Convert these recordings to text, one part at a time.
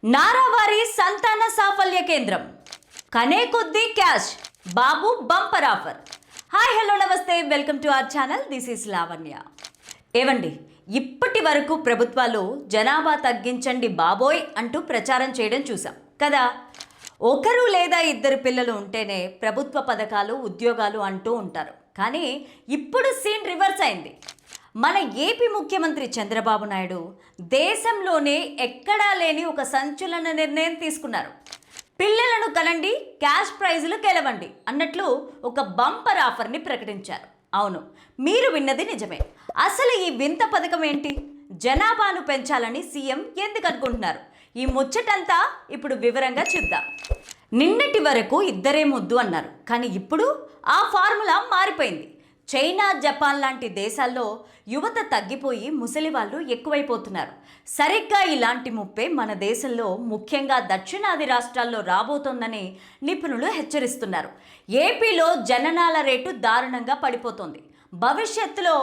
నారావారి సంతాన సాఫల్య కేంద్రం కనే కొద్దీ క్యాష్ బాబు బంపర్ ఆఫర్. హాయ్ హలో నమస్తే, welcome to our channel. This is Lavanya. ఏవండి, ఇప్పటి వరకు ప్రభుత్వాలు జనాభా తగ్గించండి బాబోయ్ అంటూ ప్రచారం చేయడం చూసాం కదా. ఒకరు లేదా ఇద్దరు పిల్లలు ఉంటేనే ప్రభుత్వ పథకాలు ఉద్యోగాలు అంటూ ఉంటారు. కానీ ఇప్పుడు సీన్ రివర్స్ అయింది. మన ఏపీ ముఖ్యమంత్రి చంద్రబాబు నాయుడు దేశంలోనే ఎక్కడా లేని ఒక సంచలన నిర్ణయం తీసుకున్నారు. పిల్లలను కనండి, క్యాష్ ప్రైజులు గెలవండి అన్నట్లు ఒక బంపర్ ఆఫర్ని ప్రకటించారు. అవును, మీరు విన్నది నిజమే. అసలు ఈ వింత పథకం ఏంటి? జనాభాను పెంచాలని సీఎం ఎందుకు అనుకుంటున్నారు? ఈ ముచ్చటంతా ఇప్పుడు వివరంగా చూద్దాం. నిన్నటి వరకు ఇద్దరే ముద్దు అన్నారు, కానీ ఇప్పుడు ఆ ఫార్ములా మారిపోయింది. చైనా, జపాన్ లాంటి దేశాల్లో యువత తగ్గిపోయి ముసలి వాళ్ళు ఎక్కువైపోతున్నారు. సరిగ్గా ఇలాంటి ముప్పే మన దేశంలో, ముఖ్యంగా దక్షిణాది రాష్ట్రాల్లో రాబోతోందని నిపుణులు హెచ్చరిస్తున్నారు. ఏపీలో జననాల రేటు దారుణంగా పడిపోతోంది. భవిష్యత్తులో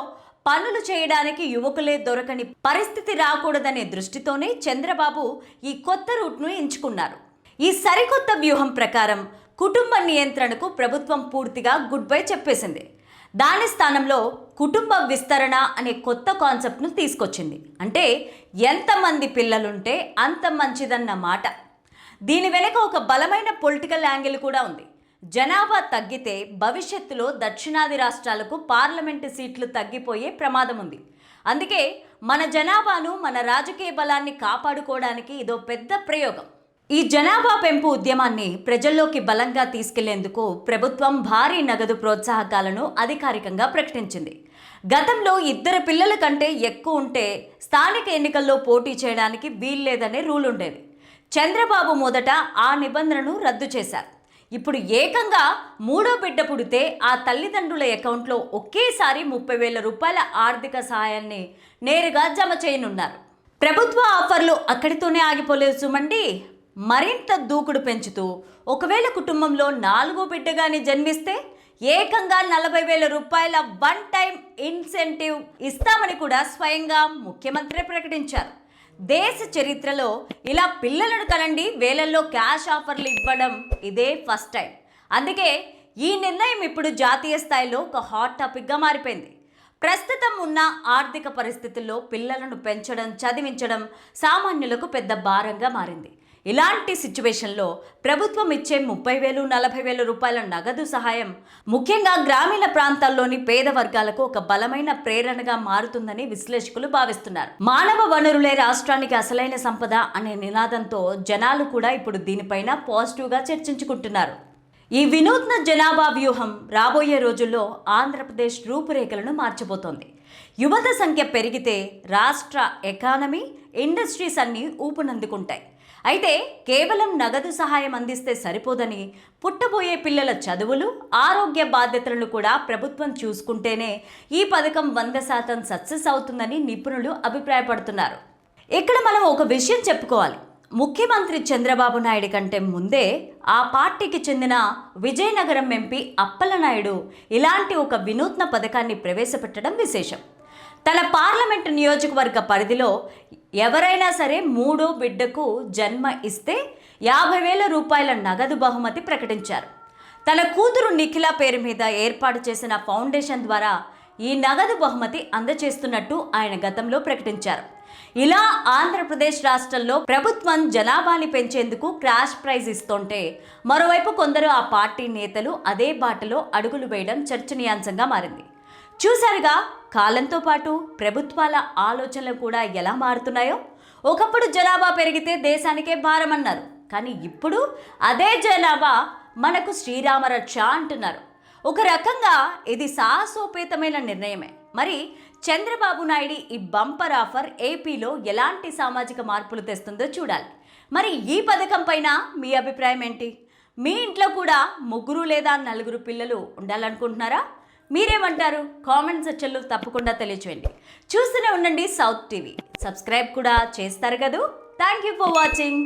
పనులు చేయడానికి యువకులే దొరకని పరిస్థితి రాకూడదనే దృష్టితోనే చంద్రబాబు ఈ కొత్త రూట్ను ఎంచుకున్నారు. ఈ సరికొత్త వ్యూహం ప్రకారం కుటుంబ నియంత్రణకు ప్రభుత్వం పూర్తిగా గుడ్ బై చెప్పేసింది. దాని స్థానంలో కుటుంబ విస్తరణ అనే కొత్త కాన్సెప్ట్ను తీసుకొచ్చింది. అంటే ఎంతమంది పిల్లలుంటే అంత మంచిదన్న మాట. దీని వెనుక ఒక బలమైన పొలిటికల్ యాంగిల్ కూడా ఉంది. జనాభా తగ్గితే భవిష్యత్తులో దక్షిణాది రాష్ట్రాలకు పార్లమెంటు సీట్లు తగ్గిపోయే ప్రమాదం ఉంది. అందుకే మన జనాభాను, మన రాజకీయ బలాన్ని కాపాడుకోవడానికి ఇదో పెద్ద ప్రయోగం. ఈ జనాభా పెంపు ఉద్యమాన్ని ప్రజల్లోకి బలంగా తీసుకెళ్లేందుకు ప్రభుత్వం భారీ నగదు ప్రోత్సాహకాలను అధికారికంగా ప్రకటించింది. గతంలో ఇద్దరు పిల్లల కంటే ఎక్కువ ఉంటే స్థానిక ఎన్నికల్లో పోటీ చేయడానికి వీల్లేదనే రూల్ ఉండేది. చంద్రబాబు మొదట ఆ నిబంధనను రద్దు చేశారు. ఇప్పుడు ఏకంగా మూడో బిడ్డ పుడితే ఆ తల్లిదండ్రుల అకౌంట్లో ఒకేసారి 30,000 రూపాయల ఆర్థిక సహాయాన్ని నేరుగా జమ చేయనున్నారు. ప్రభుత్వ ఆఫర్లు అక్కడితోనే ఆగిపోలేదు సుమండి. మరింత దూకుడు పెంచుతూ ఒకవేళ కుటుంబంలో 4వ బిడ్డగాని జన్మిస్తే ఏకంగా 40,000 రూపాయల వన్ టైం ఇన్సెంటివ్ ఇస్తామని కూడా స్వయంగా ముఖ్యమంత్రి ప్రకటించారు. దేశ చరిత్రలో ఇలా పిల్లలను కనండి వేలల్లో క్యాష్ ఆఫర్లు ఇవ్వడం ఇదే ఫస్ట్ టైం. అందుకే ఈ నిర్ణయం ఇప్పుడు జాతీయ స్థాయిలో ఒక హాట్ టాపిక్గా మారిపోయింది. ప్రస్తుతం ఉన్న ఆర్థిక పరిస్థితుల్లో పిల్లలను పెంచడం, చదివించడం సామాన్యులకు పెద్ద భారంగా మారింది. ఇలాంటి సిచ్యువేషన్లో ప్రభుత్వం ఇచ్చే 30,000, 40,000 రూపాయల నగదు సహాయం ముఖ్యంగా గ్రామీణ ప్రాంతాల్లోని పేద వర్గాలకు ఒక బలమైన ప్రేరణగా మారుతుందని విశ్లేషకులు భావిస్తున్నారు. మానవ వనరులే రాష్ట్రానికి అసలైన సంపద అనే నినాదంతో జనాలు కూడా ఇప్పుడు దీనిపైన పాజిటివ్గా చర్చించుకుంటున్నారు. ఈ వినూత్న జనాభా వ్యూహం రాబోయే రోజుల్లో ఆంధ్రప్రదేశ్ రూపురేఖలను మార్చబోతోంది. యువత సంఖ్య పెరిగితే రాష్ట్ర ఎకానమీ, ఇండస్ట్రీస్ అన్నీ ఊపునందుకుంటాయి. అయితే కేవలం నగదు సహాయం అందిస్తే సరిపోదని, పుట్టబోయే పిల్లల చదువులు, ఆరోగ్య బాధ్యతలను కూడా ప్రభుత్వం చూసుకుంటేనే ఈ పథకం 100% సక్సెస్ అవుతుందని నిపుణులు అభిప్రాయపడుతున్నారు. ఇక్కడ మనం ఒక విషయం చెప్పుకోవాలి. ముఖ్యమంత్రి చంద్రబాబు నాయుడు కంటే ముందే ఆ పార్టీకి చెందిన విజయనగరం ఎంపీ అప్పలనాయుడు ఇలాంటి ఒక వినూత్న పథకాన్ని ప్రవేశపెట్టడం విశేషం. తన పార్లమెంటు నియోజకవర్గ పరిధిలో ఎవరైనా సరే 3వ బిడ్డకు జన్మ ఇస్తే 50,000 రూపాయల నగదు బహుమతి ప్రకటించారు. తన కూతురు నిఖిల పేరు మీద ఏర్పాటు చేసిన ఫౌండేషన్ ద్వారా ఈ నగదు బహుమతి అందజేస్తున్నట్టు ఆయన గతంలో ప్రకటించారు. ఇలా ఆంధ్రప్రదేశ్ రాష్ట్రంలో ప్రభుత్వం జనాభాని పెంచేందుకు క్రాష్ ప్రైజ్ ఇస్తుంటే, మరోవైపు కొందరు ఆ పార్టీ నేతలు అదే బాటలో అడుగులు వేయడం చర్చనీయాంశంగా మారింది. చూశారుగా, కాలంతో పాటు ప్రభుత్వాల ఆలోచనలు కూడా ఎలా మారుతున్నాయో. ఒకప్పుడు జనాభా పెరిగితే దేశానికే భారం అన్నారు, కానీ ఇప్పుడు అదే జనాభా మనకు శ్రీరామ రక్ష అంటున్నారు. ఒక రకంగా ఇది సాహసోపేతమైన నిర్ణయమే. మరి చంద్రబాబు నాయుడు ఈ బంపర్ ఆఫర్ ఏపీలో ఎలాంటి సామాజిక మార్పులు తెస్తుందో చూడాలి. మరి ఈ పథకం పైన మీ అభిప్రాయం ఏంటి? మీ ఇంట్లో కూడా 3 లేదా 4 పిల్లలు ఉండాలనుకుంటున్నారా? మీరేమంటారు? కామెంట్ సెక్షన్లో తప్పకుండా తెలియచేయండి. చూస్తూనే ఉండండి సౌత్ టీవీ. సబ్స్క్రైబ్ కూడా చేస్తారు కదూ. Thank you for watching.